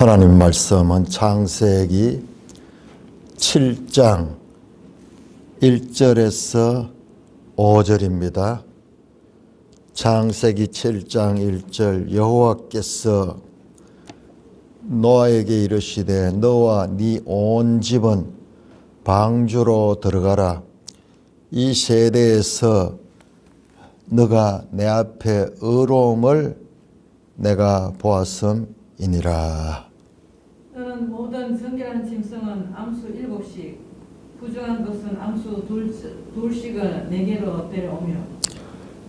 하나님 말씀은 창세기 7장 1절에서 5절입니다. 창세기 7장 1절 여호와께서 노아에게 이르시되 너와 네 온 집은 방주로 들어가라. 이 세대에서 너가 내 앞에 의로움을 내가 보았음이니라. 너는 모든 정결한 짐승은 암수 7씩, 부정한 것은 암수 2씩을 내게로 데려오며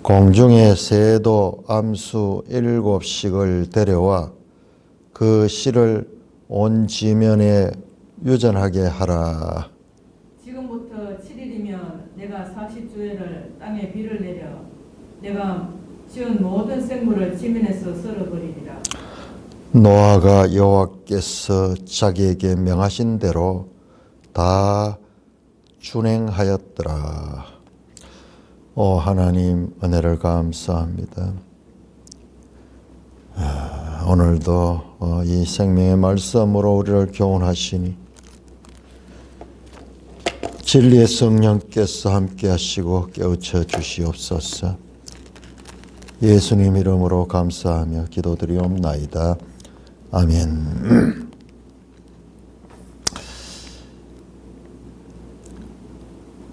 공중의 새도 암수 7씩을 데려와 그 씨를 온 지면에 유전하게 하라. 지금부터 7일이면 내가 40주일을 땅에 비를 내려 내가 지은 모든 생물을 지면에서 썰어버리리라. 노아가 여호와께서 자기에게 명하신 대로 다 준행하였더라. 오 하나님 은혜를 감사합니다. 오늘도 이 생명의 말씀으로 우리를 교훈하시니 진리의 성령께서 함께 하시고 깨우쳐 주시옵소서. 예수님 이름으로 감사하며 기도드리옵나이다. 아멘.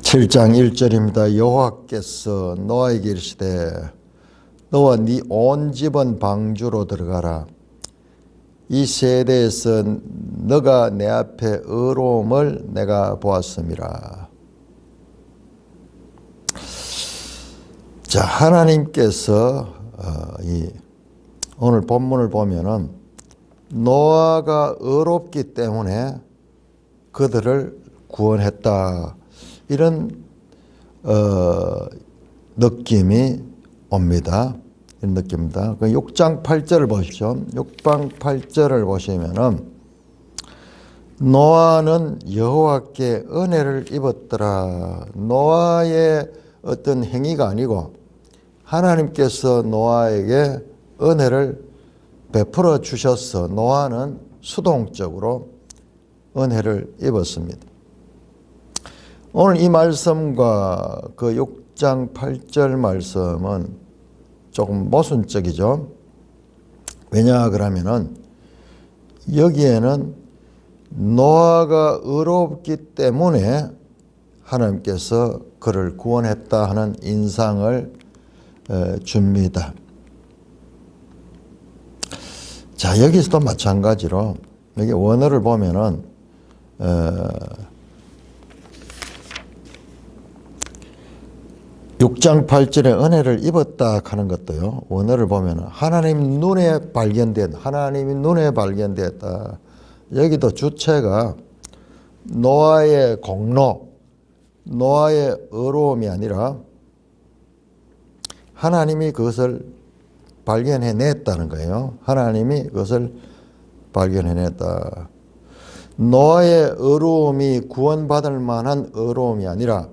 (7장 1절입니다) 여호와께서 노아에게 이르시되 너와 네 온 집은 방주로 들어가라. 이 세대에서 너가 내 앞에 의로움을 내가 보았음이라. 자, 하나님께서 오늘 본문을 보면은 노아가 의롭기 때문에 그들을 구원했다, 이런 느낌이 옵니다. 이런 느낌입니다. 6장 8절을 보십시오. 6장 8절을 보시면은 노아는 여호와께 은혜를 입었더라. 노아의 어떤 행위가 아니고 하나님께서 노아에게 은혜를 베풀어 주셔서 노아는 수동적으로 은혜를 입었습니다. 오늘 이 말씀과 그 6장 8절 말씀은 조금 모순적이죠. 왜냐 그러면은 여기에는 노아가 의롭기 때문에 하나님께서 그를 구원했다 하는 인상을 줍니다. 자, 여기서도 마찬가지로 여기 원어를 보면은 6장 8절에 은혜를 입었다 하는 것도요, 원어를 보면은 하나님이 눈에 발견되었다. 여기도 주체가 노아의 공로, 노아의 의로움이 아니라 하나님이 그것을 발견해냈다는 거예요. 하나님이 그것을 발견해냈다. 노아의 의로움이 구원받을 만한 의로움이 아니라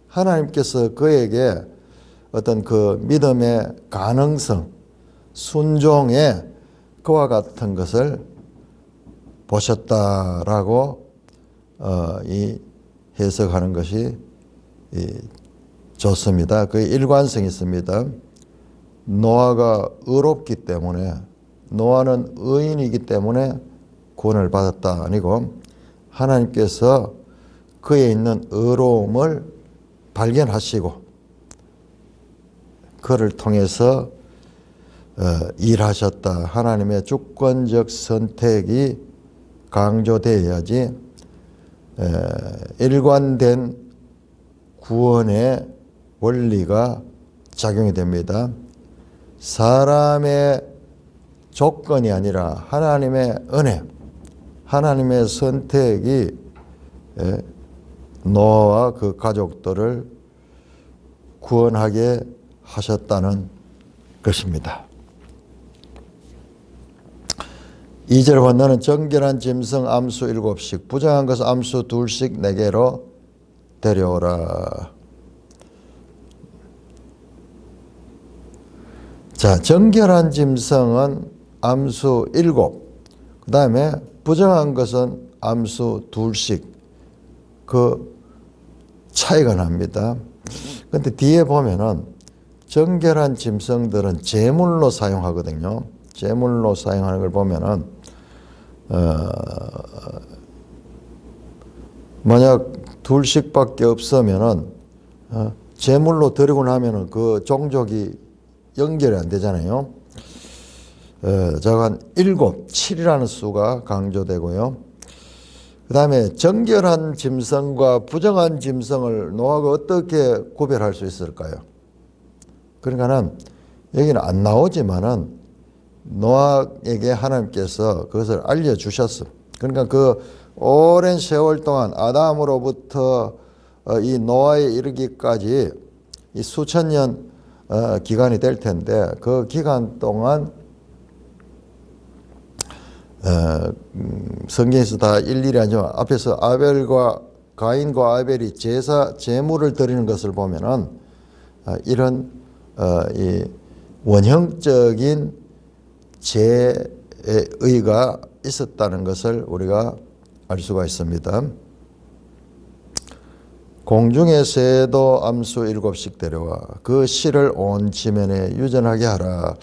하나님께서 그에게 어떤 그 믿음의 가능성, 순종의 그와 같은 것을 보셨다라고 이 해석하는 것이 좋습니다. 그 일관성이 있습니다. 노아가 의롭기 때문에, 노아는 의인이기 때문에 구원을 받았다 아니고 하나님께서 그에 있는 의로움을 발견하시고 그를 통해서 일하셨다. 하나님의 주권적 선택이 강조되어야지 일관된 구원의 원리가 작용이 됩니다. 사람의 조건이 아니라 하나님의 은혜, 하나님의 선택이 노아와 그 가족들을 구원하게 하셨다는 것입니다. 2절 보면 너는 정결한 짐승 암수 7씩, 부정한 것 암수 2씩 내게로 데려오라. 자, 정결한 짐승은 암수 7, 그 다음에 부정한 것은 암수 둘씩 그 차이가 납니다. 근데 뒤에 보면은 정결한 짐승들은 제물로 사용하거든요. 제물로 사용하는 걸 보면은 만약 둘씩밖에 없으면은 제물로 드리고 나면은 그 종족이 연결이 안 되잖아요. 한 7, 7이라는 수가 강조되고요. 그 다음에 정결한 짐승과 부정한 짐승을 노아가 어떻게 구별할 수 있을까요? 그러니까는 여기는 안 나오지만은 노아에게 하나님께서 그것을 알려주셨어. 그러니까 그 오랜 세월 동안 아담으로부터 이 노아에 이르기까지 이 수천 년 기간이 될 텐데 그 기간 동안 성경에서 다 일일이 아니지만 앞에서 아벨과 가인과 아벨이 제물을 드리는 것을 보면은 이런 이 원형적인 제의가 있었다는 것을 우리가 알 수가 있습니다. 공중의 새도 암수 7씩 데려와 그 씨를 온 지면에 유전하게 하라.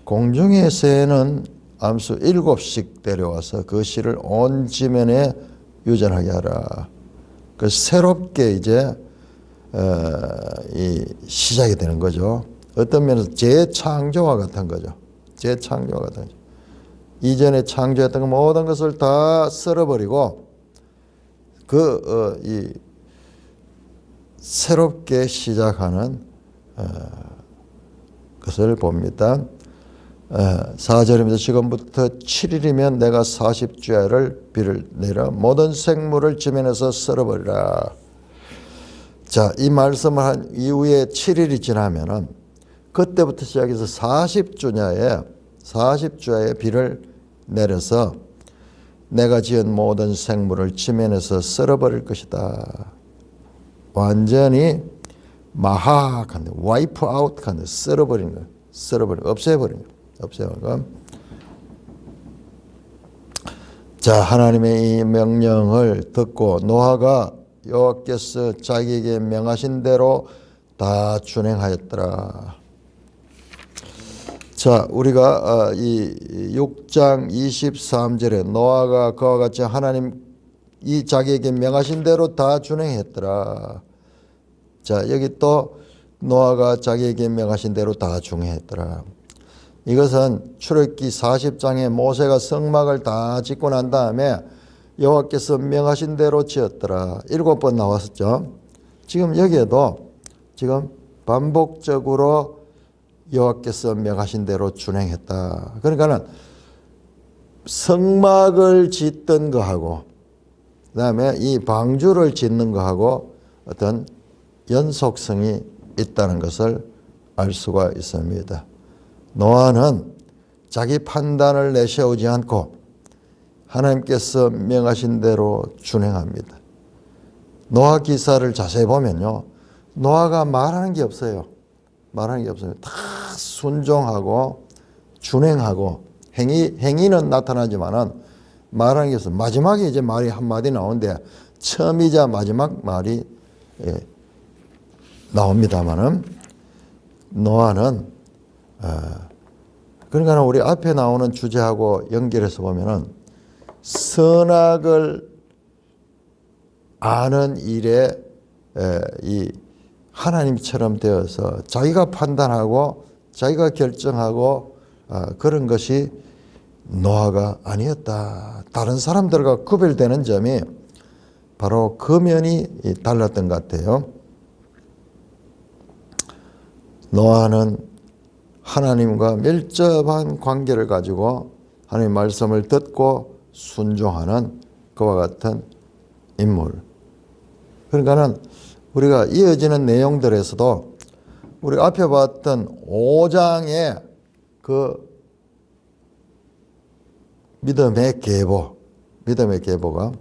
공중의 새는 암수 7씩 데려와서 그 씨를 온 지면에 유전하게 하라. 그 새롭게 이제 이 시작이 되는 거죠. 어떤 면에서 재창조와 같은 거죠. 재창조와 같은 거죠. 이전에 창조했던 모든 것을 다 썰어버리고 이 새롭게 시작하는 것을 봅니다. 4절입니다. 지금부터 7일이면 내가 40주야를 비를 내려 모든 생물을 지면에서 썰어버리라. 자, 이 말씀을 한 이후에 7일이 지나면은 그때부터 시작해서 40주야에 비를 내려서 내가 지은 모든 생물을 지면에서 썰어버릴 것이다. 완전히 마하한데 와이프 아웃한데 썰어버리는 거예요. 없애버리는 거예요. 자, 하나님의 이 명령을 듣고 노아가 여호와께서 자기에게 명하신 대로 다 준행하였더라. 자, 우리가 이 6장 23절에 노아가 그와 같이 하나님 이 자기에게 명하신 대로 다 준행했더라. 자, 여기 또 노아가 자기에게 명하신 대로 다 준행했더라. 이것은 출애굽기 40장에 모세가 성막을 다 짓고 난 다음에 여호와께서 명하신 대로 지었더라. 7번 나왔었죠. 지금 여기에도 지금 반복적으로 여호와께서 명하신 대로 준행했다. 그러니까는 성막을 짓던 거하고 그다음에 이 방주를 짓는 거하고 어떤 연속성이 있다는 것을 알 수가 있습니다. 노아는 자기 판단을 내세우지 않고 하나님께서 명하신 대로 준행합니다. 노아 기사를 자세히 보면요. 노아가 말하는 게 없어요. 말하는 게 없어요. 다 순종하고 준행하고 행위는 나타나지만은 말하는 게 없어요. 마지막에 이제 말이 한마디 나오는데 처음이자 마지막 말이 나옵니다만은 노아는 그러니까 우리 앞에 나오는 주제하고 연결해서 보면은 선악을 아는 일에 이 하나님처럼 되어서 자기가 판단하고 자기가 결정하고 그런 것이 노아가 아니었다. 다른 사람들과 구별되는 점이 바로 그 면이 달랐던 것 같아요. 노아는 하나님과 밀접한 관계를 가지고 하나님의 말씀을 듣고 순종하는 그와 같은 인물. 그러니까는 우리가 이어지는 내용들에서도 우리 앞에 봤던 5장의 그 믿음의 계보가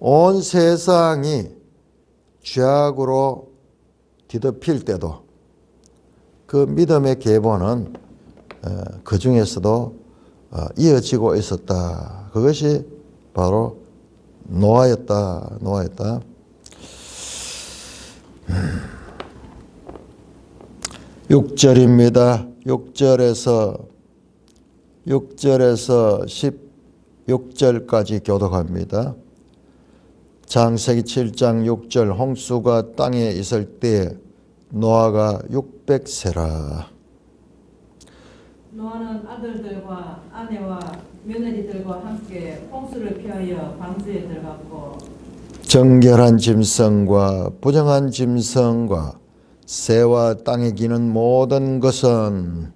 온 세상이 죄악으로 뒤덮일 때도 그 믿음의 계보는 그 중에서도 이어지고 있었다. 그것이 바로 노아였다. 노아였다. 6절입니다. 6절에서 16절까지 교독합니다. 창세기 7장 6절 홍수가 땅에 있을 때 노아가 600세라. 노아는 아들들과 아내와 며느리들과 함께 홍수를 피하여 방주에 들어갔고 정결한 짐승과 부정한 짐승과 새와 땅에 기는 모든 것은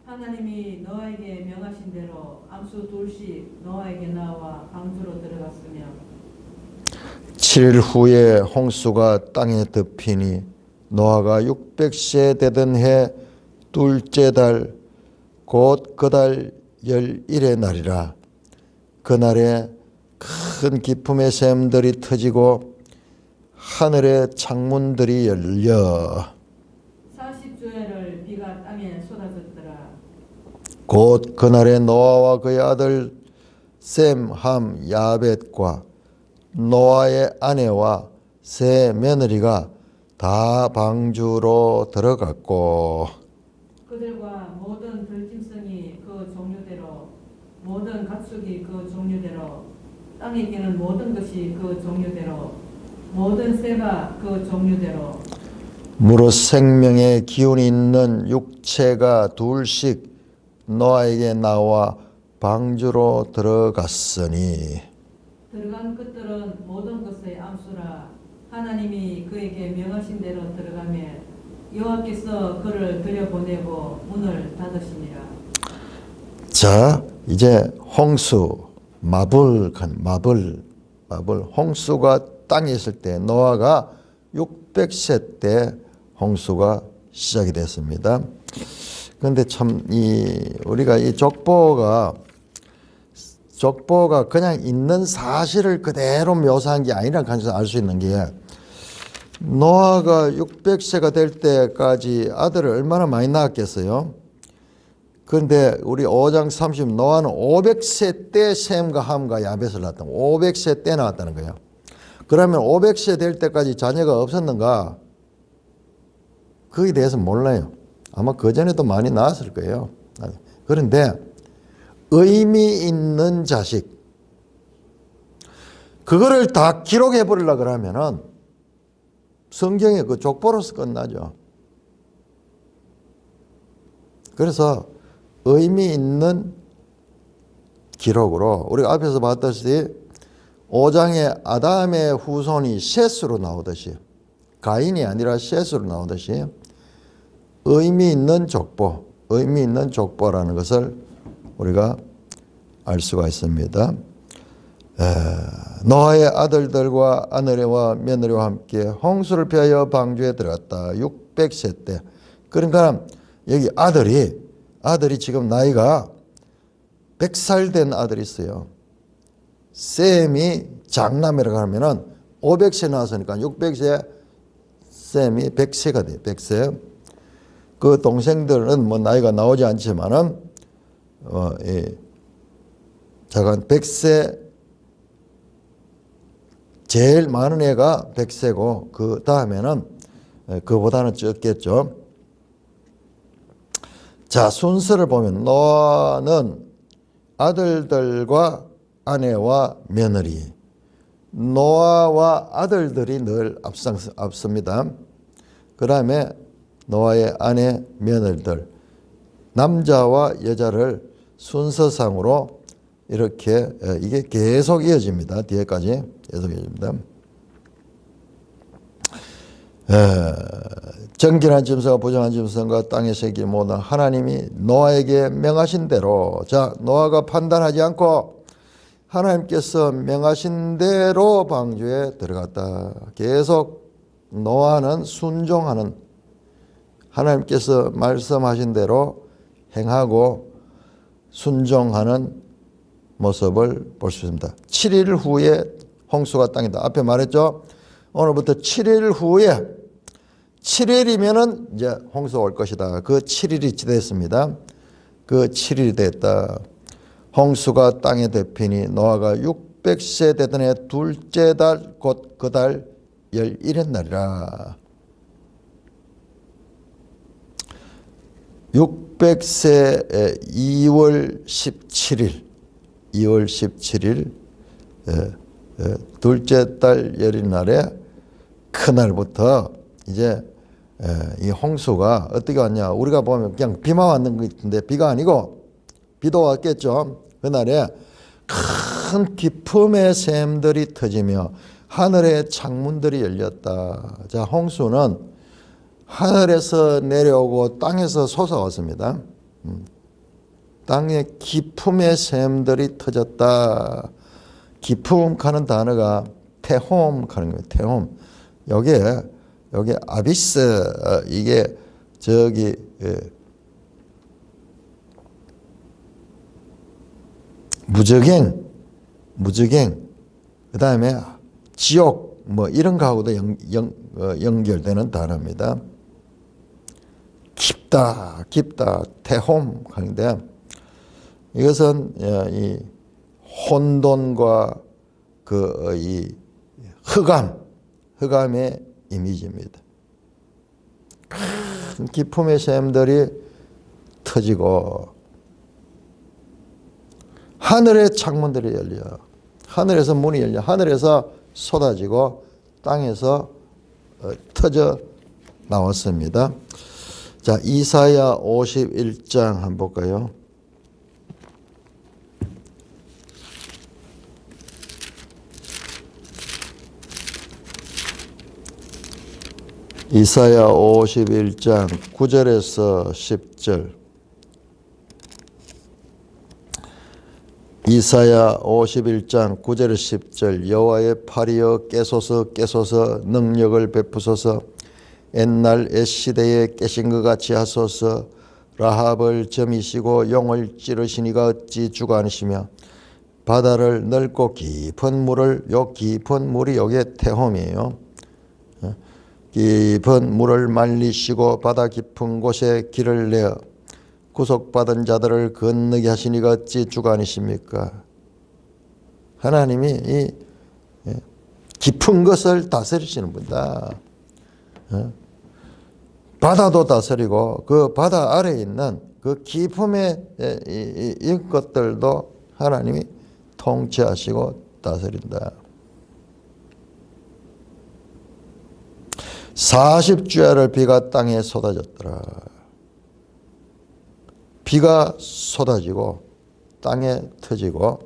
하나님이 노아에게 명하신 대로 암수 둘씩 노아에게 나와 방주로 들어갔으며 7일 후에 홍수가 땅에 덮이니 노아가 600세 되던 해 둘째 달 곧 그달 11의 날이라. 그날에 큰 기품의 샘들이 터지고 하늘의 창문들이 열려 40주야를 비가 땅에 쏟아졌더라. 곧 그날에 노아와 그의 아들 셈, 함, 야벳과 노아의 아내와 세 며느리가 다 방주로 들어갔고 그들과 모든 들짐승이 그 종류대로 모든 가축이 그 종류대로 땅에 기는 모든 것이 그 종류대로 모든 새가 그 종류대로 무릇 생명의 기운이 있는 육체가 둘씩 노아에게 나와 방주로 들어갔으니 들어간 것들은 모든 것의 암수라. 하나님이 그에게 명하신 대로 들어가며 여호와께서 그를 들여보내고 문을 닫으시니라. 자, 이제 홍수, 마블, 홍수가 땅에 있을 때 노아가 600세 때 홍수가 시작이 됐습니다. 그런데 참 우리가 이 족보가 그냥 있는 사실을 그대로 묘사한 게 아니라 간서 알 수 있는 게 노아가 600세가 될 때까지 아들을 얼마나 많이 낳았겠어요? 그런데 우리 5장 30 노아는 500세 때 셈과 함과 야벳을 낳았다. 500세 때 낳았다는 거예요. 그러면 500세 될 때까지 자녀가 없었는가? 거기에 대해서 몰라요. 아마 그전에도 많이 낳았을 거예요. 그런데 의미 있는 자식 그거를 다 기록해 버리려고 그러면은 성경의 그 족보로서 끝나죠. 그래서 의미 있는 기록으로 우리가 앞에서 봤듯이 5장에 아담의 후손이 셋으로 나오듯이 가인이 아니라 셋으로 나오듯이 의미 있는 족보라는 것을 우리가 알 수가 있습니다. 노아의 아들들과 아내와 며느리와 함께 홍수를 피하여 방주에 들어갔다. 600세 때. 그러니까 여기 아들이 지금 나이가 100살 된 아들이 있어요. 셈이 장남이라고 하면은 500세 나왔으니까 600세 셈이 100세가 돼요. 100세. 그 동생들은 뭐 나이가 나오지 않지만은 자간 100세 제일 많은 애가 100세고 그 다음에는 그보다는 적겠죠. 자, 순서를 보면 노아는 아들들과 아내와 며느리, 노아와 아들들이 늘 앞섭니다. 그 다음에 노아의 아내, 며느리들, 남자와 여자를 순서상으로 이렇게 이게 계속 이어집니다. 뒤에까지 계속 이어집니다. 정결한 짐승과 부정한 짐승과 땅의 새끼 모든 하나님이 노아에게 명하신 대로 자 노아가 판단하지 않고 하나님께서 명하신 대로 방주에 들어갔다. 계속 노아는 순종하는 하나님께서 말씀하신 대로 행하고 순종하는 모습을 볼 수 있습니다. 7일 후에 홍수가 땅이다. 앞에 말했죠. 오늘부터 7일 후에 7일이면은 이제 홍수가 올 것이다. 그 7일이 지됐습니다. 그 7일이 됐다. 홍수가 땅에 덮이니 노아가 600세 되던 해 둘째 달 곧 그 달 11의 날이라. 600세 2월 17일 둘째 달 열린 날에 그날부터 이제 이 홍수가 어떻게 왔냐. 우리가 보면 그냥 비만 왔는 것 같은데 비가 아니고 비도 왔겠죠. 그날에 큰 기품의 샘들이 터지며 하늘의 창문들이 열렸다. 자, 홍수는 하늘에서 내려오고 땅에서 솟아왔습니다. 땅에 기품의 샘들이 터졌다. 기품 하는 단어가 테홈 하는 거예요. 테홈. 여기 아비스 이게 저기 무저갱 그 다음에 지옥 뭐 이런 거하고도 연결되는 단어입니다. 깊다 테홈 하는데 이것은 이 혼돈과 그 이 흑암의 이미지입니다. 큰 기품의 샘들이 터지고 하늘의 창문들이 열려. 하늘에서 문이 열려. 하늘에서 쏟아지고 땅에서 터져 나왔습니다. 자, 이사야 51장 한번 볼까요? 이사야 51장 9절에서 10절. 이사야 51장 9절에서 10절. 여호와의 팔이여 깨소서 능력을 베푸소서. 옛날 옛시대에 깨신 것 같이 하소서. 라합을 점이시고 용을 찌르시니가 어찌 주관하시며 바다를 넓고 깊은 물을 요 깊은 물이 여기에 태홈이에요. 깊은 물을 말리시고 바다 깊은 곳에 길을 내어 구속받은 자들을 건너게 하시니가 어찌 주관이십니까? 하나님이 이 깊은 것을 다스리시는 분이다. 바다도 다스리고 그 바다 아래에 있는 그 깊음의 이 것들도 하나님이 통치하시고 다스린다. 40주야를 비가 땅에 쏟아졌더라. 비가 쏟아지고 땅에 터지고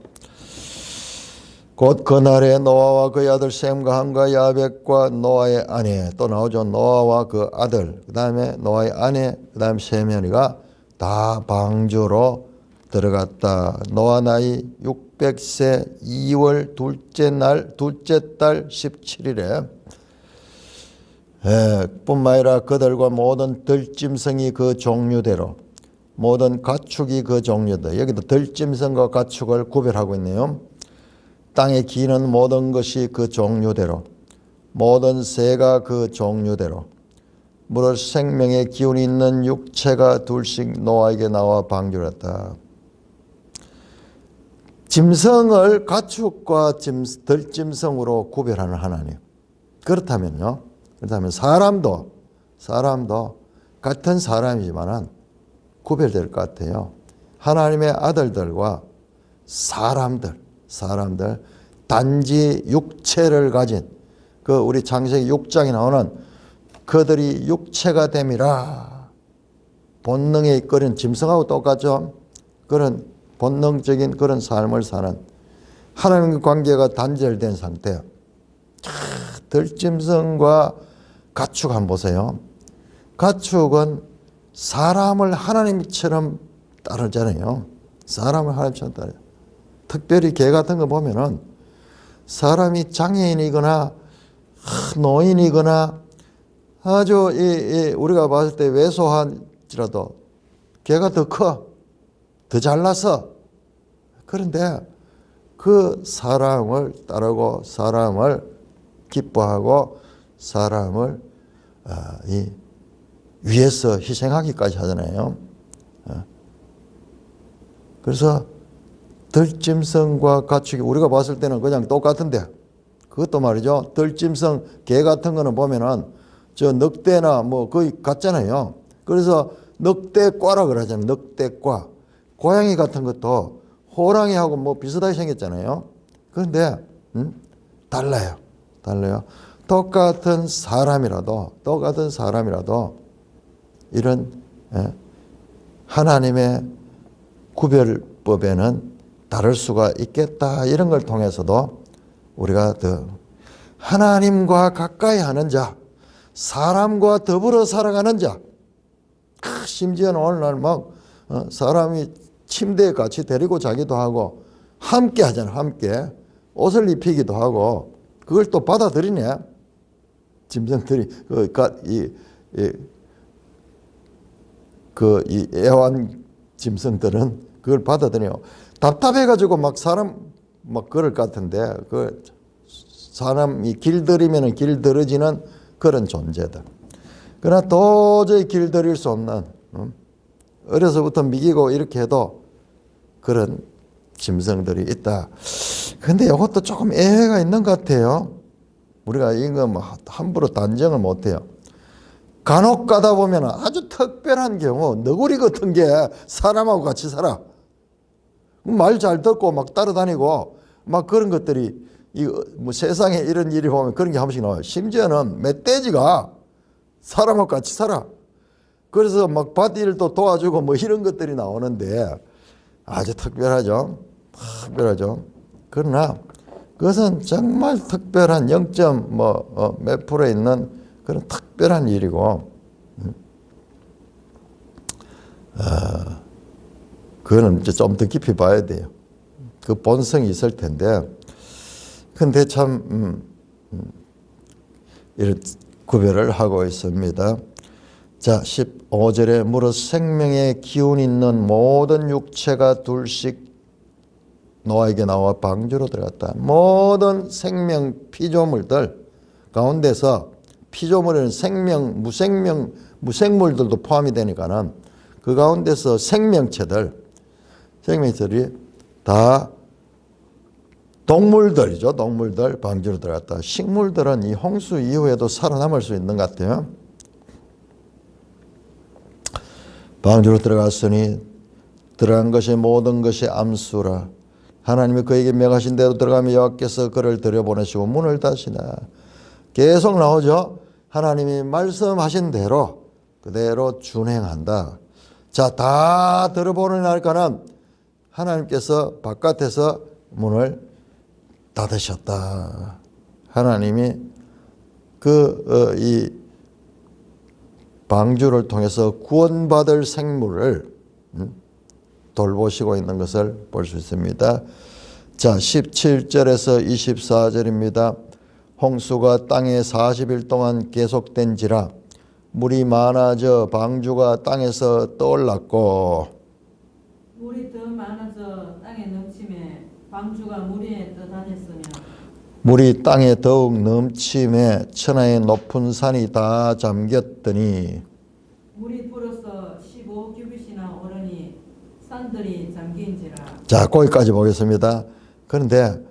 곧 그날에 노아와 그의 아들 셈과 함과 야벳과 노아의 아내 또 나오죠. 노아와 그 아들 그 다음에 노아의 아내 그 다음에 세면이가 다 방주로 들어갔다. 노아 나이 600세 2월 둘째 달 17일에 뿐만 아니라 그들과 모든 들짐승이 그 종류대로 모든 가축이 그 종류대로 여기도 들짐승과 가축을 구별하고 있네요. 땅에 기는 모든 것이 그 종류대로 모든 새가 그 종류대로 무릇 생명의 기운이 있는 육체가 둘씩 노아에게 나와 방주를 했다. 짐승을 가축과 들짐승으로 구별하는 하나님. 그렇다면 사람도 같은 사람이지만은 구별될 것 같아요. 하나님의 아들들과 사람들 단지 육체를 가진 그 우리 창세기 6장에 나오는 그들이 육체가 됨이라 본능에 이끌린 짐승하고 똑같죠. 그런 본능적인 그런 삶을 사는 하나님과 관계가 단절된 상태. 들짐승과 가축 한번 보세요. 가축은 사람을 하나님처럼 따르잖아요. 사람을 하나님처럼 따라요. 특별히 개 같은 거 보면은 사람이 장애인이거나 노인이거나 아주 우리가 봤을 때 왜소한지라도 개가 더 커, 더 잘나서 그런데 그 사람을 따르고 사람을 기뻐하고 사람을 위해서 희생하기까지 하잖아요. 그래서 들짐승과 가축이 우리가 봤을 때는 그냥 똑같은데 그것도 말이죠. 들짐승, 개 같은 거는 보면은 저 늑대나 뭐 거의 같잖아요. 그래서 늑대과라 그러잖아요. 늑대과. 고양이 같은 것도 호랑이하고 뭐 비슷하게 생겼잖아요. 그런데 달라요. 달라요. 똑같은 사람이라도 이런 하나님의 구별법에는 다를 수가 있겠다. 이런 걸 통해서도 우리가 더 하나님과 가까이 하는 자, 사람과 더불어 살아가는 자, 심지어는 오늘날 막 사람이 침대에 같이 데리고 자기도 하고 함께 하잖아. 함께 옷을 입히기도 하고 그걸 또 받아들이네. 짐승들이 이 애완 짐승들은 그걸 받아들여요. 답답해가지고 막 사람 막 그럴 것 같은데 그 사람이 길들이면 길들어지는 그런 존재들. 그러나 도저히 길들일 수 없는 어려서부터 미기고 이렇게 해도 그런 짐승들이 있다. 근데 이것도 조금 애가 있는 것 같아요. 우리가 이거 뭐 함부로 단정을 못해요. 간혹 가다 보면 아주 특별한 경우 너구리 같은 게 사람하고 같이 살아. 말 잘 듣고 막 따라다니고 막 그런 것들이 뭐 세상에 이런 일이 보면 그런 게 한 번씩 나와요. 심지어는 멧돼지가 사람하고 같이 살아. 그래서 막 밭일도 도와주고 뭐 이런 것들이 나오는데 아주 특별하죠. 특별하죠. 그러나 그것은 정말 특별한 0. 몇 프로에 있는 그런 특별한 일이고 그거는 이제 좀 더 깊이 봐야 돼요. 그 본성이 있을 텐데 근데 참 이런 구별을 하고 있습니다. 자, 15절에 무릇 생명의 기운 있는 모든 육체가 둘씩 노아에게 나와 방주로 들어갔다. 모든 생명 피조물들 가운데서 피조물에는 생명, 무생물들도 포함이 되니까는 그 가운데서 생명체들이 다 동물들이죠. 동물들 방주로 들어갔다. 식물들은 이 홍수 이후에도 살아남을 수 있는 것 같아요. 방주로 들어갔으니 들어간 것이 모든 것이 암수라. 하나님이 그에게 명하신 대로 들어가며 여호와께서 그를 들여보내시고 문을 닫으시나. 계속 나오죠. 하나님이 말씀하신 대로 그대로 준행한다. 자, 다 들어보내니까는 하나님께서 바깥에서 문을 닫으셨다. 하나님이 이 방주를 통해서 구원받을 생물을 돌보시고 있는 것을 볼 수 있습니다. 자, 17절에서 24절입니다. 홍수가 땅에 40일 동안 계속된지라 물이 많아져 방주가 땅에서 떠올랐고 물이 더 많아져 땅에 넘침에 방주가 물 위에 떠다녔으며 물이 땅에 더욱 넘침에 천하의 높은 산이 다 잠겼더니 물이 불어서 15규빗이나 오르니 산들이 잠긴지라. 자, 거기까지 보겠습니다. 그런데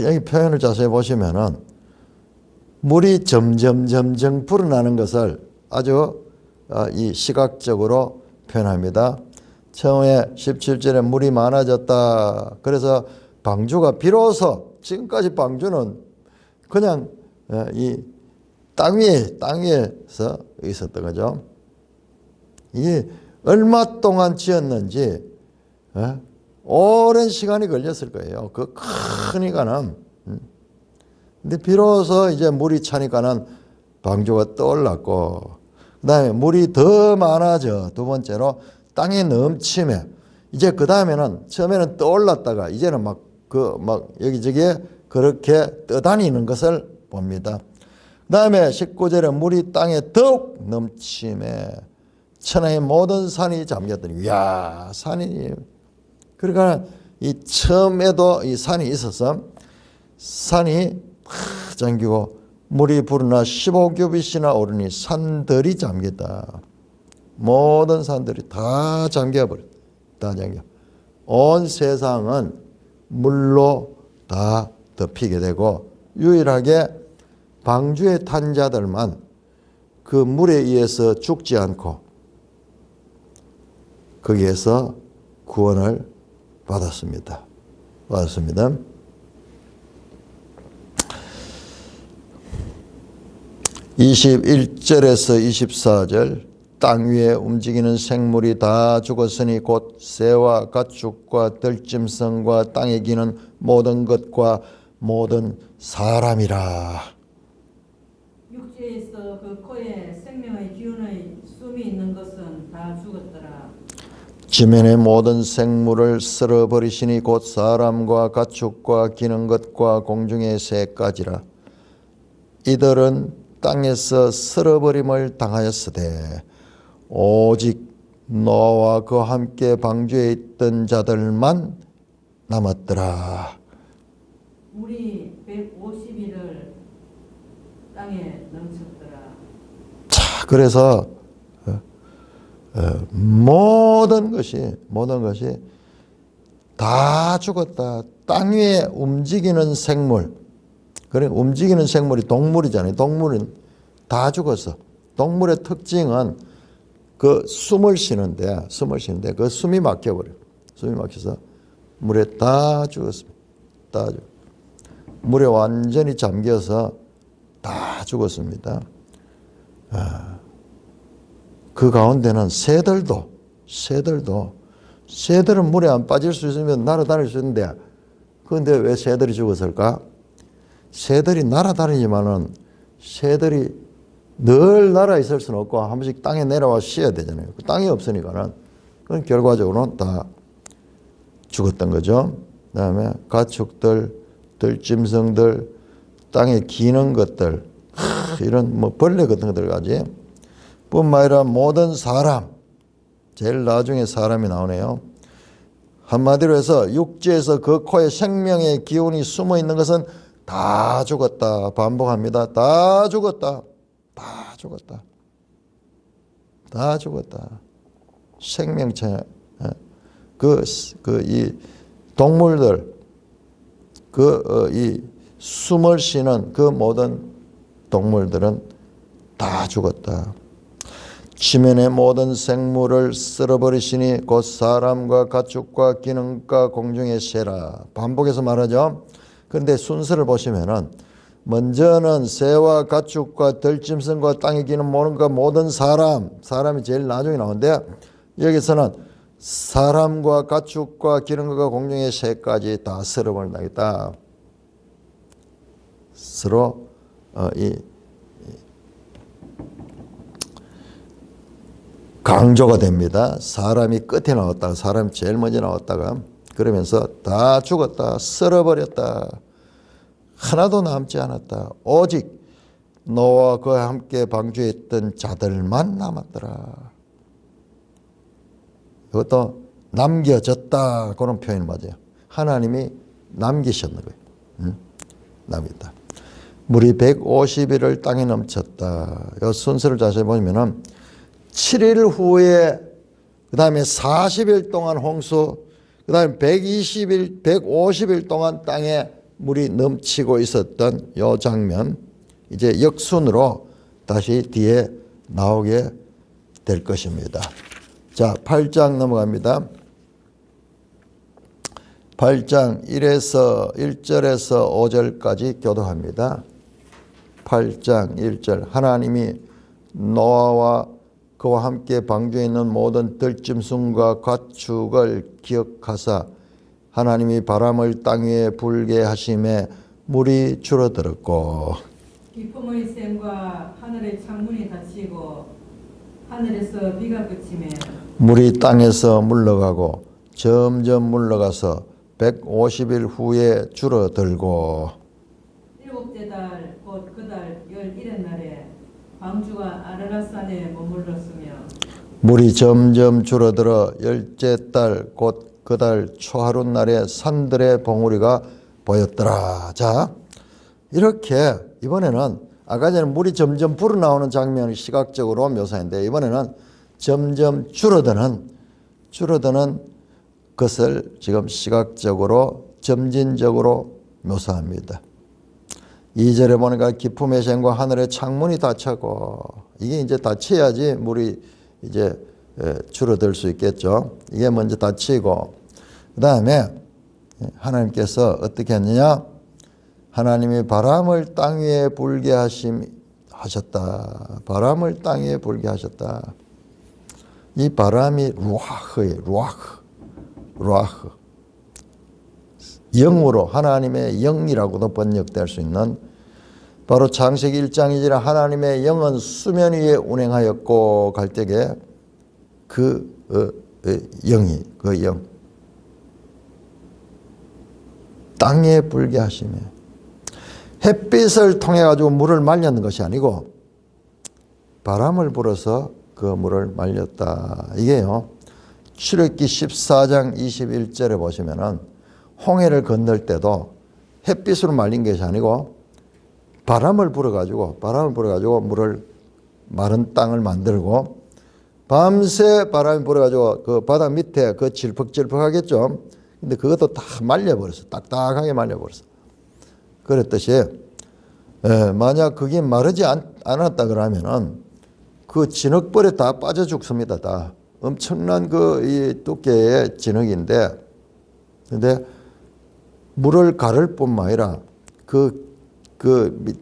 여기 표현을 자세히 보시면은 물이 점점 불어나는 것을 아주 이 시각적으로 표현합니다. 처음에 17절에 물이 많아졌다. 그래서 방주가 비로소 지금까지 방주는 그냥 이 땅 위에서 있었던 거죠. 이게 얼마 동안 지었는지 오랜 시간이 걸렸을 거예요. 그 크니까는. 근데 비로소 이제 물이 차니까는 방주가 떠올랐고, 그 다음에 물이 더 많아져. 두 번째로 땅에 넘침에. 이제 그 다음에는 처음에는 떠올랐다가 이제는 막 여기저기에 그렇게 떠다니는 것을 봅니다. 그 다음에 19절에 물이 땅에 더욱 넘침에 천하의 모든 산이 잠겼더니, 이야, 산이. 그러니까 이 처음에도 이 산이 있어서 산이 잠기고 물이 불어나 15규빗이나 오르니 산들이 잠겼다. 모든 산들이 다 잠겨버렸다. 다 잠겨. 온 세상은 물로 다 덮이게 되고 유일하게 방주에 탄 자들만 그 물에 의해서 죽지 않고 거기에서 구원을 받았습니다. 21절에서 24절 땅 위에 움직이는 생물이 다 죽었으니 곧 새와 가축과 들짐승과 땅에 기는 모든 것과 모든 사람이라. 육지에서 그 코에 생명의 기운의 숨이 있는 것은 다 죽었더라. 지면의 모든 생물을 쓸어버리시니 곧 사람과 가축과 기는 것과 공중의 새까지라. 이들은 땅에서 쓸어버림을 당하였으되 오직 노아와 그와 함께 방주에 있던 자들만 남았더라. 물이 150일을 땅에 넘쳤더라. 자, 그래서 모든 것이 다 죽었다. 땅 위에 움직이는 생물, 그래 움직이는 생물이 동물이잖아요. 동물은 다 죽었어. 동물의 특징은 그 숨을 쉬는데 그 숨이 막혀버려. 숨이 막혀서 물에 다 죽었습니다. 다 죽. 물에 완전히 잠겨서 다 죽었습니다. 그 가운데는 새들은 물에 안 빠질 수 있으면 날아다닐 수 있는데 그런데 왜 새들이 죽었을까? 새들이 날아다니지만은 새들이 늘 날아 있을 수는 없고 한 번씩 땅에 내려와 쉬어야 되잖아요. 그 땅이 없으니까는 그건 결과적으로는 다 죽었던 거죠. 그다음에 가축들, 들짐승들, 땅에 기는 것들, 이런 뭐 벌레 같은 것들까지 뿐만 아니라 모든 사람, 제일 나중에 사람이 나오네요. 한마디로 해서 육지에서 그 코에 생명의 기운이 숨어 있는 것은 다 죽었다. 반복합니다. 다 죽었다. 다 죽었다. 다 죽었다. 생명체, 이 동물들, 이 숨을 쉬는 그 모든 동물들은 다 죽었다. 지면의 모든 생물을 쓸어버리시니 곧 사람과 가축과 기능과 공중의 새라. 반복해서 말하죠. 그런데 순서를 보시면은 먼저는 새와 가축과 들짐승과 땅에 기는 모든 사람이 제일 나중에 나오는데 여기서는 사람과 가축과 기는 것과 공중의 새까지 다 쓸어버린다겠다. 서로 강조가 됩니다. 사람이 끝에 나왔다가 사람이 제일 먼저 나왔다가 그러면서 다 죽었다. 쓸어버렸다. 하나도 남지 않았다. 오직 노아와 그와 함께 방주에 있던 자들만 남았더라. 이것도 남겨졌다. 그런 표현이 맞아요. 하나님이 남기셨는 거예요. 남겼다. 물이 150일을 땅에 넘쳤다. 이 순서를 자세히 보면은 7일 후에 그 다음에 40일 동안 홍수, 그 다음에 150일 동안 땅에 물이 넘치고 있었던 이 장면, 이제 역순으로 다시 뒤에 나오게 될 것입니다. 자, 8장 넘어갑니다. 8장 1절에서 5절까지 교도합니다. 8장 1절 하나님이 노아와 그와 함께 방주에 있는 모든 들짐승과 가축을 기억하사 하나님이 바람을 땅 위에 불게 하심에 물이 줄어들었고 기품의 샘과 하늘의 창문이 닫히고 하늘에서 비가 그치며 물이 땅에서 물러가고 점점 물러가서 150일 후에 줄어들고 일곱째 달 곧 그 달 11의 날에 방주가 아라랏산에 머물렀으며 물이 점점 줄어들어 열째 달 곧 그 달 초하루 날에 산들의 봉우리가 보였더라. 자, 이렇게 이번에는 아까 전에 물이 점점 불어나오는 장면을 시각적으로 묘사했는데 이번에는 점점 줄어드는 것을 지금 시각적으로 점진적으로 묘사합니다. 2절에 보니까 기품의 샘과 하늘의 창문이 닫혀고, 이게 이제 닫혀야지 물이 이제 줄어들 수 있겠죠. 이게 먼저 닫히고, 그 다음에 하나님께서 어떻게 했느냐? 하나님이 바람을 땅 위에 불게 하셨다. 바람을 땅 위에 불게 하셨다. 이 바람이 루아흐예요. 루아흐. 영으로, 하나님의 영이라고도 번역될 수 있는, 바로 창세기 1장 2절에 하나님의 영은 수면 위에 운행하였고 갈 때에 영이, 그 영, 땅에 불게 하시며, 햇빛을 통해 가지고 물을 말렸는 것이 아니고 바람을 불어서 그 물을 말렸다. 이게요, 출애굽기 14장 21절에 보시면은 홍해를 건널 때도 햇빛으로 말린 것이 아니고 바람을 불어가지고 물을, 마른 땅을 만들고, 밤새 바람이 불어가지고 그 바다 밑에 그 질퍽질퍽하겠죠. 근데 그것도 다 말려버렸어. 딱딱하게 말려버렸어. 그랬듯이 만약 그게 마르지 않았다 그러면은 그 진흙벌에 다 빠져 죽습니다. 다 엄청난 이 두께의 진흙인데, 근데 물을 가를 뿐만 아니라 그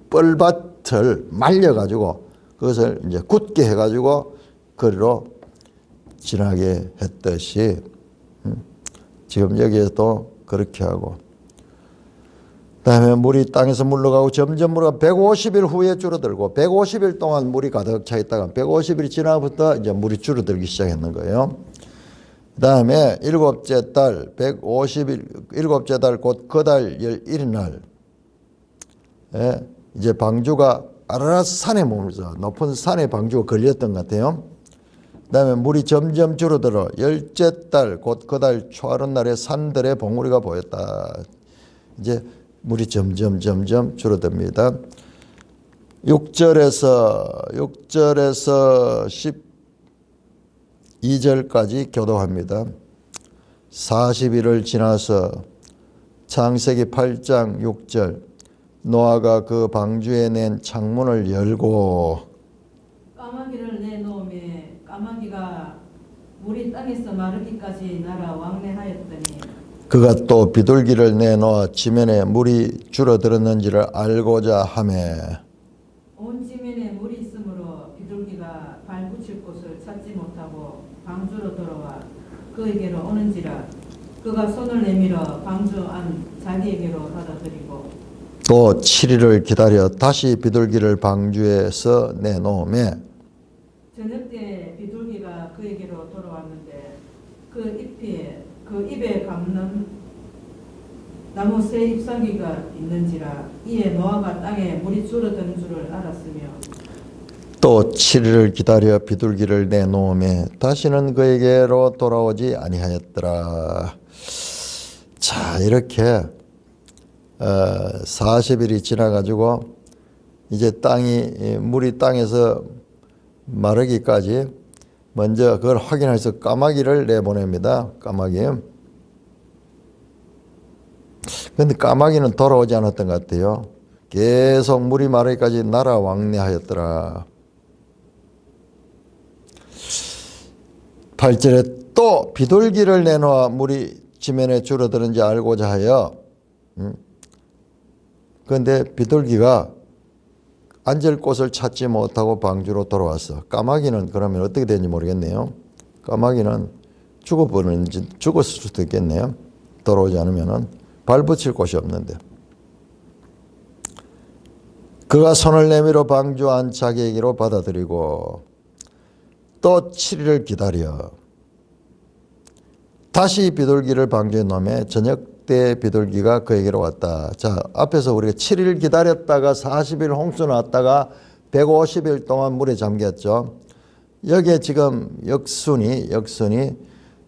뻘밭을 말려가지고 그것을 이제 굳게 해가지고 거리로 지나게 했듯이 지금 여기에도 그렇게 하고, 그다음에 물이 땅에서 물러가고 점점 물가 150일 후에 줄어들고, 150일 동안 물이 가득 차 있다가 150일이 지나부터 이제 물이 줄어들기 시작했는 거예요. 그다음에 일곱째 달 150일, 일곱째 달 곧 그 달 11일 날 이제 방주가 아라랏 산에 머물면서 높은 산에 방주가 걸렸던 것 같아요. 그다음에 물이 점점 줄어들어 열째 달 곧 그 달 초하룻 날에 산들의 봉우리가 보였다. 이제 물이 점점 줄어듭니다. 6절에서 12절까지 교도합니다. 40일을 지나서 창세기 8장 6절, 노아가 그 방주에 낸 창문을 열고 까마귀를 내놓으매 까마귀가 물이 땅에서 마르기까지 날아 왕래하였더니, 그가 또 비둘기를 내놓아 지면에 물이 줄어들었는지를 알고자 하매, 온 지면에 물이 있으므로 비둘기가 발붙일 곳을 찾지 못하고 방주로 돌아와 그에게로 오는지라 그가 손을 내밀어 방주 안 자기에게로 받아들이고, 또 7일을 기다려 다시 비둘기를 방주에서 내놓으매, 저녁 때 비둘기가 그에게로 돌아왔는데 그 입에 감는 나무 새 잎사귀가 있는지라 이에 노아가 땅에 물이 줄어드는 줄을 알았으며, 또 7일을 기다려 비둘기를 내놓으매 다시는 그에게로 돌아오지 아니하였더라. 자, 이렇게 40일이 지나가지고 이제 물이 땅에서 마르기까지 먼저 그걸 확인해서 까마귀를 내보냅니다. 까마귀. 그런데 까마귀는 돌아오지 않았던 것 같아요. 계속 물이 마르기까지 날아 왕래하였더라. 8절에 또 비둘기를 내놓아 물이 지면에 줄어드는지 알고자 하여, 그런데 비둘기가 앉을 곳을 찾지 못하고 방주로 돌아왔어. 까마귀는 그러면 어떻게 되는지 모르겠네요. 까마귀는 죽었을 수도 있겠네요. 돌아오지 않으면은 발붙일 곳이 없는데. 그가 손을 내밀어 방주 안 자기에게로 받아들이고 또 7일을 기다려 다시 비둘기를 방주에 놓으며 저녁 때 비둘기가 그에게로 왔다. 자, 앞에서 우리가 7일 기다렸다가 40일 홍수 났다가 150일 동안 물에 잠겼죠. 여기에 지금 역순이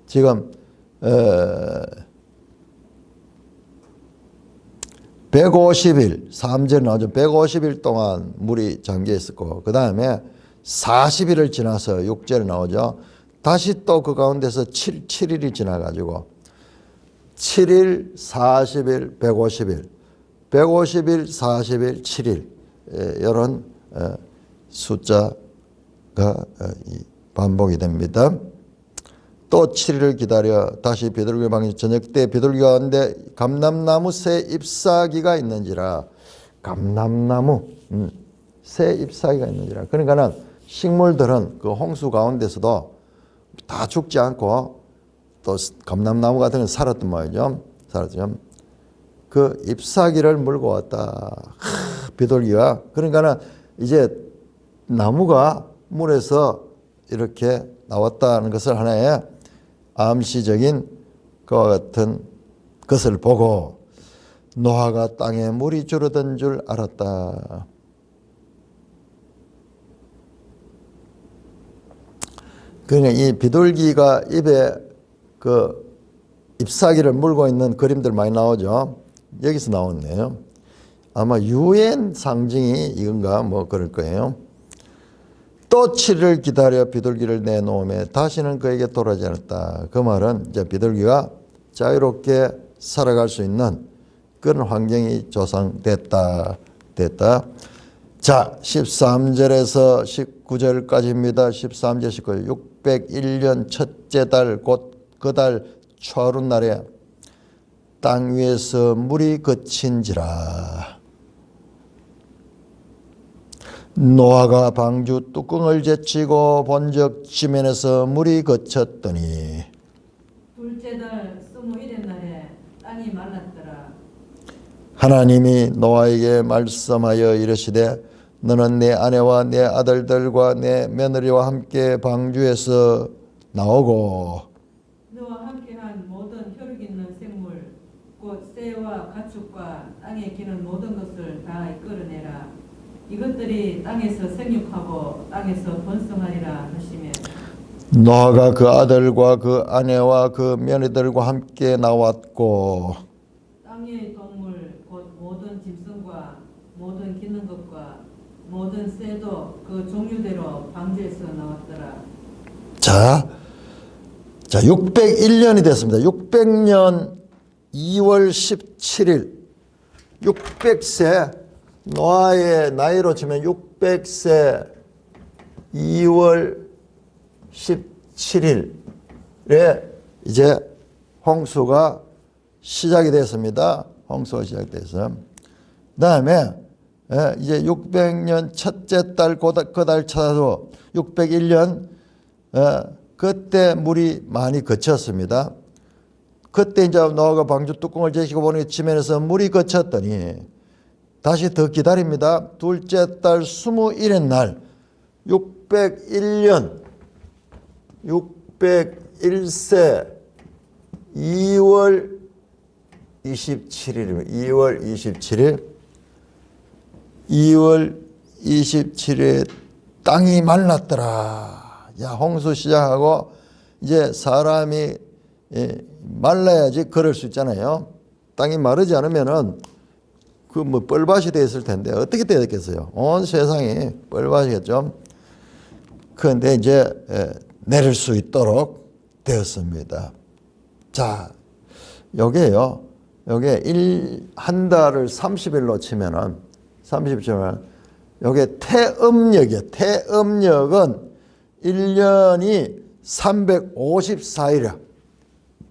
지금 150일, 3절 나오죠. 150일 동안 물이 잠겨 있었고, 그 다음에 40일을 지나서 6절에 나오죠. 다시 또 그 가운데서 7일이 지나가지고 7일, 40일, 150일, 150일, 40일, 7일 이런 숫자가 반복이 됩니다. 또 7일을 기다려 다시 비둘기 방지 저녁 때 비둘기가 왔는데 감람나무 새 잎사귀가 있는지라. 감람나무 새 잎사귀가 있는지라. 그러니까는 식물들은 그 홍수 가운데서도 다 죽지 않고 또 감람나무 같은 건 살았단 말이죠. 살았죠. 그 잎사귀를 물고 왔다. 비둘기가. 그러니까는 이제 나무가 물에서 이렇게 나왔다는 것을 하나의 암시적인 그와 같은 것을 보고 노아가 땅에 물이 줄어든 줄 알았다. 그러니까 이 비둘기가 입에 그 잎사귀를 물고 있는 그림들 많이 나오죠. 여기서 나왔네요. 아마 유엔 상징이 이건가 뭐 그럴 거예요. 또 7일을 기다려 비둘기를 내놓음에 다시는 그에게 돌아오지 않았다. 그 말은 이제 비둘기가 자유롭게 살아갈 수 있는 그런 환경이 조성됐다. 자, 13절에서 19절까지입니다. 13절 19절 601년 첫째 달 곧 그 달 초하룻날에 땅 위에서 물이 그친지라. 노아가 방주 뚜껑을 제치고 본적 지면에서 물이 그쳤더니 둘째 달 21일 날에 땅이 말랐더라. 하나님이 노아에게 말씀하여 이르시되 너는 내 아내와 내 아들들과 내 며느리와 함께 방주에서 나오고 너와 함께한 모든 혈육 있는 생물 곧 새와 가축과 땅에 기는 모든 것을 다 이끌어내라. 이것들이 땅에서 생육하고 땅에서 번성하리라 하시며 노아가 그 아들과 그 아내와 그 며느리들과 함께 나왔고 땅의 동물 곧 모든 짐승과 모든 기는 것과 모든 새도 그 종류대로 방주에서 나왔더라. 자 601년이 됐습니다. 600년 2월 17일 600세 노아의 나이로 치면 600세 2월 17일에 이제 홍수가 시작이 됐습니다. 홍수가 시작돼서 그 다음에 이제 600년 첫째 달 그 달 찾아서 601년 그때 물이 많이 그쳤습니다. 그때 이제 노아가 방주 뚜껑을 제치고 보니 지면에서 물이 그쳤더니 다시 더 기다립니다. 둘째 달 21일 날 601년 601세 2월 27일입니다. 2월 27일 2월 27일에 땅이 말랐더라. 야, 홍수 시작하고 이제 사람이 말라야지 걸을 수 있잖아요. 땅이 마르지 않으면은 그 뭐 뻘밭이 되어 있을 텐데 어떻게 되었겠어요? 온 세상이 뻘밭이겠죠. 그런데 이제 내릴 수 있도록 되었습니다. 자, 요게요. 요게 한 달을 30일로 치면은 30일 치면 요게 태음력이에요. 태음력은 1년이 354일이야.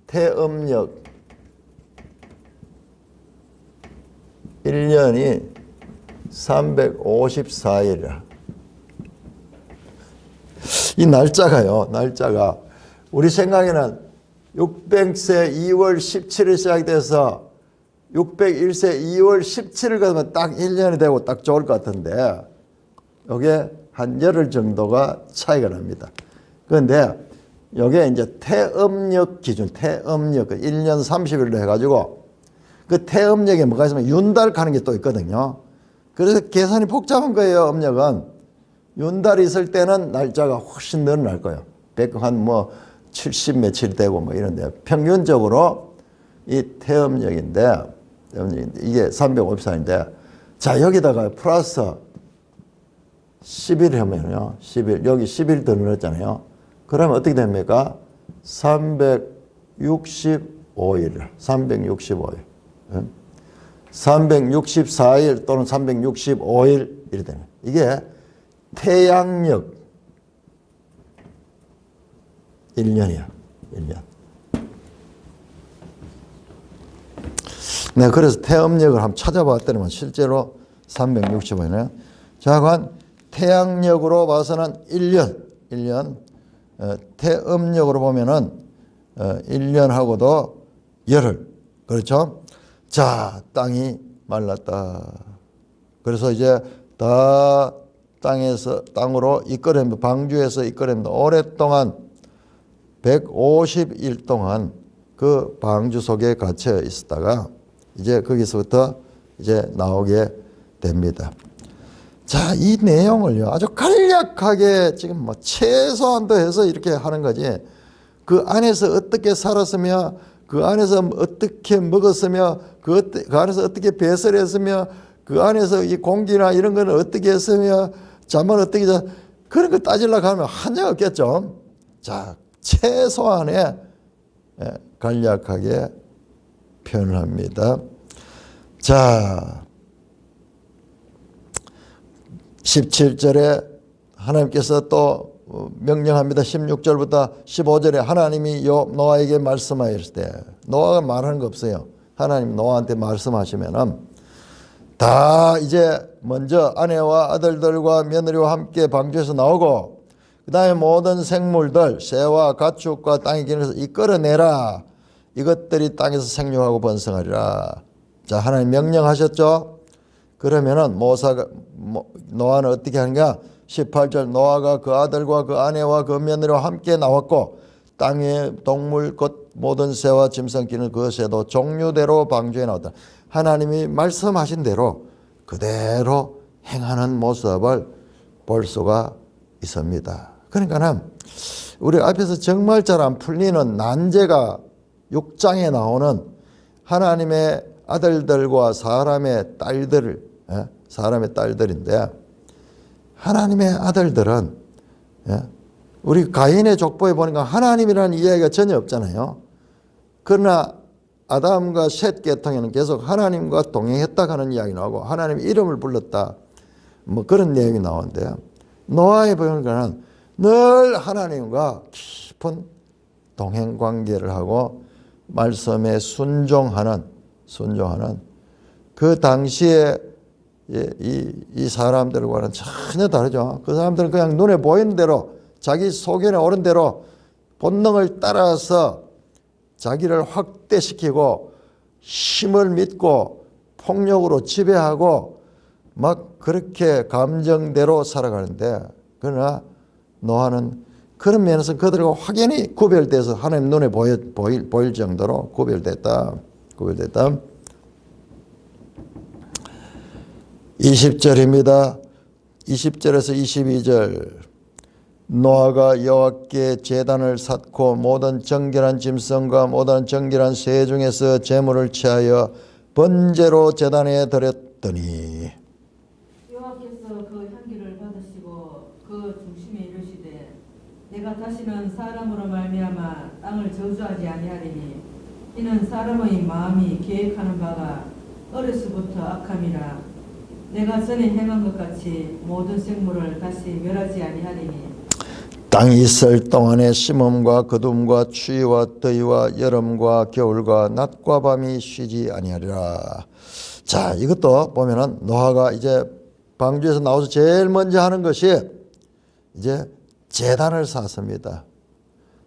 태음력 1년이 354일이라. 이 날짜가요. 날짜가 우리 생각에는 600세 2월 17일 시작돼서 601세 2월 17일 가면 딱 1년이 되고 딱 좋을 것 같은데 이게 한 열흘 정도가 차이가 납니다. 그런데 이게 이제 태음력 기준, 태음력 1년 30일로 해가지고 그 태음력에 뭐가 있으면 윤달 가는 게 또 있거든요. 그래서 계산이 복잡한 거예요. 음력은 윤달이 있을 때는 날짜가 훨씬 늘어날 거예요. 한 뭐 70 며칠 되고 뭐 이런데 평균적으로 이 태음력인데 이게 354인데 자 여기다가 플러스 10일 하면요. 10일 여기 10일 더 늘었잖아요. 그러면 어떻게 됩니까? 365일 365일. 365일. 364일 또는 365일 이렇게 되는. 이게 태양력 1년이야. 1년. 네, 그래서 태음력을 한번 찾아봤더니만 실제로 365년. 자, 관 태양력으로 봐서는 1년. 태음력으로 보면은 1년하고도 열흘. 그렇죠? 자, 땅이 말랐다. 그래서 이제 다 땅으로 이끌어냅니다. 방주에서 이끌어냅니다. 오랫동안 150일 동안 그 방주 속에 갇혀 있었다가 이제 거기서부터 이제 나오게 됩니다. 자, 이 내용을요, 아주 간략하게 지금 뭐 최소한 더해서 이렇게 하는 거지. 그 안에서 어떻게 살았으며, 그 안에서 어떻게 먹었으며, 그 안에서 어떻게 배설했으며, 그 안에서 이 공기나 이런 거는 어떻게 했으며, 잠은 어떻게 자, 그런 거 따지려고 하면 한정 없겠죠. 자, 최소한의 간략하게 표현을 합니다. 자, 17절에 하나님께서 또 명령합니다. 16절부터 15절에 하나님이 노아에게 말씀하였을 때, 노아가 말하는 거 없어요. 하나님 노아한테 말씀하시면은 다 이제 먼저 아내와 아들들과 며느리와 함께 방주에서 나오고, 그 다음에 모든 생물들, 새와 가축과 땅의 기능에서 이끌어내라. 이것들이 땅에서 생육하고 번성하리라. 자, 하나님 명령하셨죠? 그러면은 노아는 어떻게 하는가? 18절, 노아가 그 아들과 그 아내와 그 며느리와 함께 나왔고, 땅의 동물 곧 모든 새와 짐승 기는 그 새도 종류대로 방주에 나왔다. 하나님이 말씀하신 대로 그대로 행하는 모습을 볼 수가 있습니다. 그러니까는 우리 앞에서 정말 잘 안 풀리는 난제가 6장에 나오는 하나님의 아들들과 사람의 딸들인데, 하나님의 아들들은 우리 가인의 족보에 보니까 하나님이라는 이야기가 전혀 없잖아요. 그러나 아담과 셋 계통에는 계속 하나님과 동행했다 하는 이야기 나오고 하나님 이름을 불렀다, 뭐 그런 내용이 나오는데요. 노아에 보니까는 늘 하나님과 깊은 동행 관계를 하고 말씀에 순종하는 그 당시에 이 사람들과는 전혀 다르죠. 그 사람들은 그냥 눈에 보이는 대로, 자기 소견에 오른 대로 본능을 따라서 자기를 확대시키고 힘을 믿고 폭력으로 지배하고 막 그렇게 감정대로 살아가는데, 그러나 노아는 그런 면에서 그들과 확연히 구별돼서 하나님 눈에 보일 정도로 구별됐다. 20절입니다. 20절에서 22절. 노아가 여호와께 제단을 쌓고 모든 정결한 짐승과 모든 정결한 새 중에서 제물을 취하여 번제로 제단에 드렸더니, 여호와께서 그 향기를 받으시고 그 중심에 이르시되 내가 다시는 사람으로 말미암아 땅을 저주하지 아니하리니 이는 사람의 마음이 계획하는 바가 어려서부터 악함이라. 내가 전에 행한 것 같이 모든 생물을 다시 멸하지 아니하리니 땅이 있을 동안에 심음과 거둠과 추위와 더위와 여름과 겨울과 낮과 밤이 쉬지 아니하리라. 자, 이것도 보면은 노아가 이제 방주에서 나와서 제일 먼저 하는 것이 이제 제단을 쌓습니다.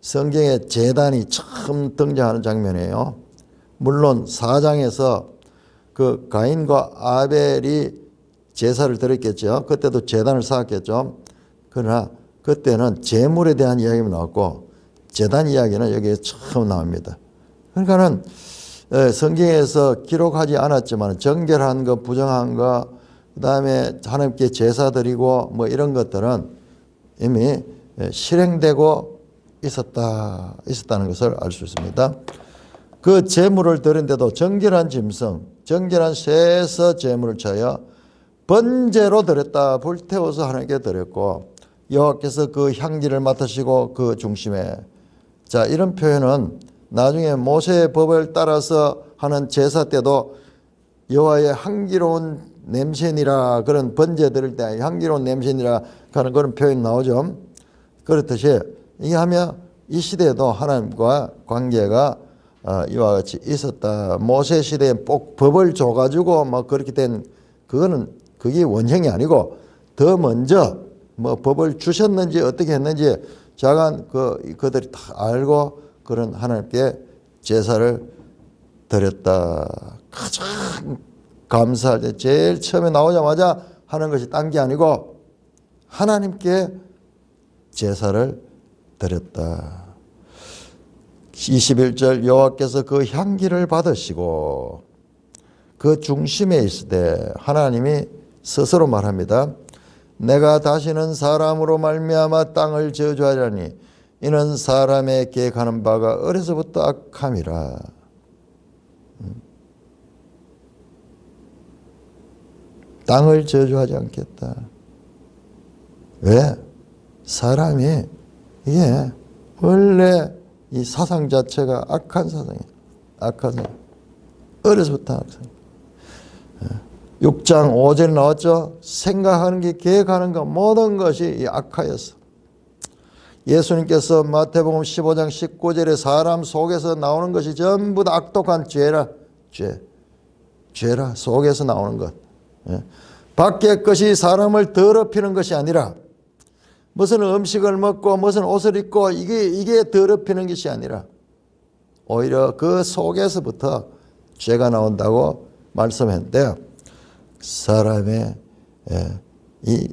성경에 제단이 처음 등장하는 장면이에요. 물론 4장에서 그 가인과 아벨이 제사를 드렸겠죠. 그때도 제단을 쌓았겠죠. 그러나 그때는 제물에 대한 이야기가 나왔고 제단 이야기는 여기에 처음 나옵니다. 그러니까는 성경에서 기록하지 않았지만 정결한 것, 부정한 것, 그 다음에 하나님께 제사 드리고 뭐 이런 것들은 이미 실행되고 있었다는 것을 알 수 있습니다. 그 제물을 드린데도 정결한 짐승, 정결한 새에서 제물을 쳐여 번제로 드렸다. 불태워서 하나님께 드렸고 여호와께서 그 향기를 맡으시고 그 중심에, 자, 이런 표현은 나중에 모세의 법을 따라서 하는 제사 때도 여호와의 향기로운 냄새니라, 그런 번제 드릴 때 향기로운 냄새니라 하는 그런 표현이 나오죠. 그렇듯이 이게 하면 이 시대에도 하나님과 관계가 이와 같이 있었다. 모세 시대에 꼭 법을 줘가지고 뭐 그렇게 된 그게 원형이 아니고 더 먼저 뭐 법을 주셨는지 어떻게 했는지 자간 그들이 다 알고 그런 하나님께 제사를 드렸다. 가장 감사할 때 제일 처음에 나오자마자 하는 것이 딴 게 아니고 하나님께 제사를 드렸다. 21절 여호와께서 그 향기를 받으시고 그 중심에 있을 때 하나님이 스스로 말합니다. 내가 다시는 사람으로 말미암아 땅을 저주하려니 이는 사람의 계획하는 바가 어려서부터 악함이라. 땅을 저주하지 않겠다. 왜? 사람이 이게 원래 이 사상 자체가 악한 사상이에요. 악한 사상. 어려서부터 악한 사상. 6장 5절에 나왔죠. 생각하는 게 계획하는 것 모든 것이 악하였어. 예수님께서 마태복음 15장 19절에 사람 속에서 나오는 것이 전부 다 악독한 죄라. 죄라. 속에서 나오는 것. 밖의 것이 사람을 더럽히는 것이 아니라 무슨 음식을 먹고 무슨 옷을 입고 이게 더럽히는 것이 아니라 오히려 그 속에서부터 죄가 나온다고 말씀했는데요. 사람의 이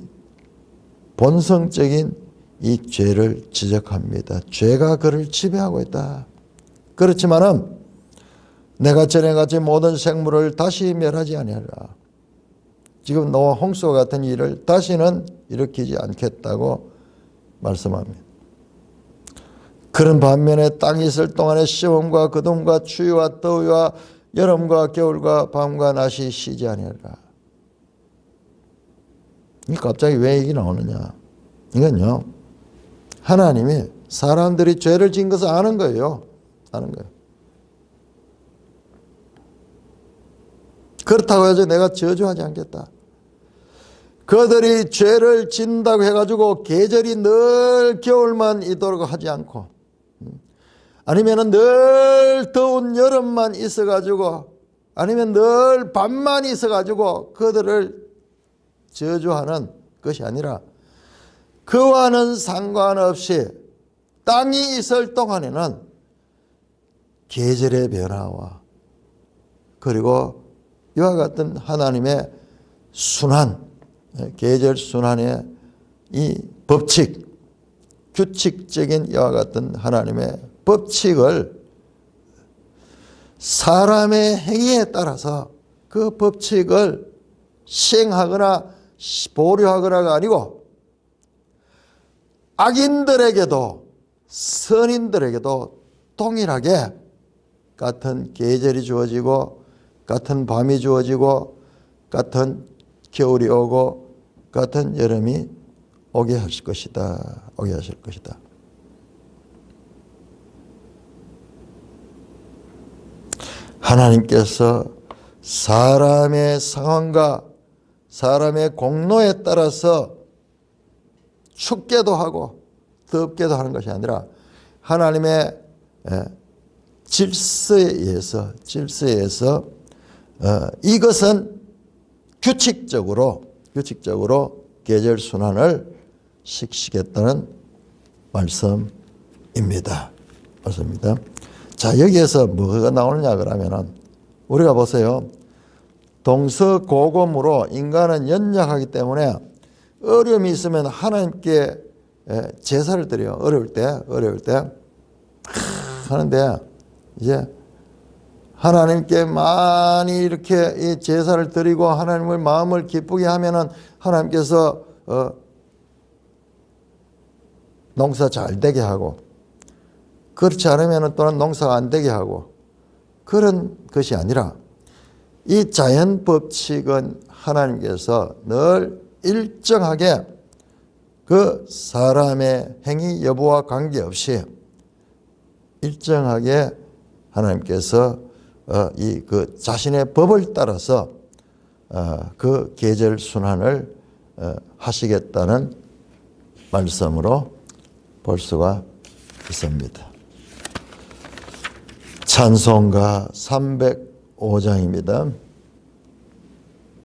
본성적인 이 죄를 지적합니다. 죄가 그를 지배하고 있다. 그렇지만은 내가 전에같이 모든 생물을 다시 멸하지 아니하리라. 지금 노아 홍수와 같은 일을 다시는 일으키지 않겠다고 말씀합니다. 그런 반면에 땅이 있을 동안에 시험과 거둠과 추위와 더위와 여름과 겨울과 밤과 낮이 쉬지 아니하리라. 이 갑자기 왜 얘기 나오느냐? 이건요, 하나님이 사람들이 죄를 지은 것을 아는 거예요. 아는 거예요. 그렇다고 해서 내가 저주하지 않겠다. 그들이 죄를 짓는다고 해가지고 계절이 늘 겨울만 있도록 하지 않고 아니면 늘 더운 여름만 있어가지고 아니면 늘 밤만 있어가지고 그들을 저주하는 것이 아니라 그와는 상관없이 땅이 있을 동안에는 계절의 변화와 그리고 이와 같은 하나님의 순환, 계절 순환의 이 법칙, 규칙적인 이와 같은 하나님의 법칙을 사람의 행위에 따라서 그 법칙을 시행하거나 보류하거나가 아니고 악인들에게도 선인들에게도 동일하게 같은 계절이 주어지고 같은 밤이 주어지고 같은 겨울이 오고 같은 여름이 오게 하실 것이다. 오게 하실 것이다. 하나님께서 사람의 상황과 사람의 공로에 따라서 춥게도 하고 덥게도 하는 것이 아니라 하나님의 질서에 의해서 이것은 규칙적으로 계절 순환을 시키겠다는 말씀입니다. 자, 여기에서 뭐가 나오느냐 그러면은 우리가 보세요. 동서고금으로 인간은 연약하기 때문에 어려움이 있으면 하나님께 제사를 드려요. 어려울 때 하는데 이제 하나님께 많이 이렇게 이 제사를 드리고 하나님을 마음을 기쁘게 하면은 하나님께서 농사 잘 되게 하고 그렇지 않으면은 또는 농사가 안 되게 하고 그런 것이 아니라 이 자연 법칙은 하나님께서 늘 일정하게 그 사람의 행위 여부와 관계없이 일정하게 하나님께서 이 그 자신의 법을 따라서 그 계절 순환을 하시겠다는 말씀으로 볼 수가 있습니다. 찬송가 305장입니다.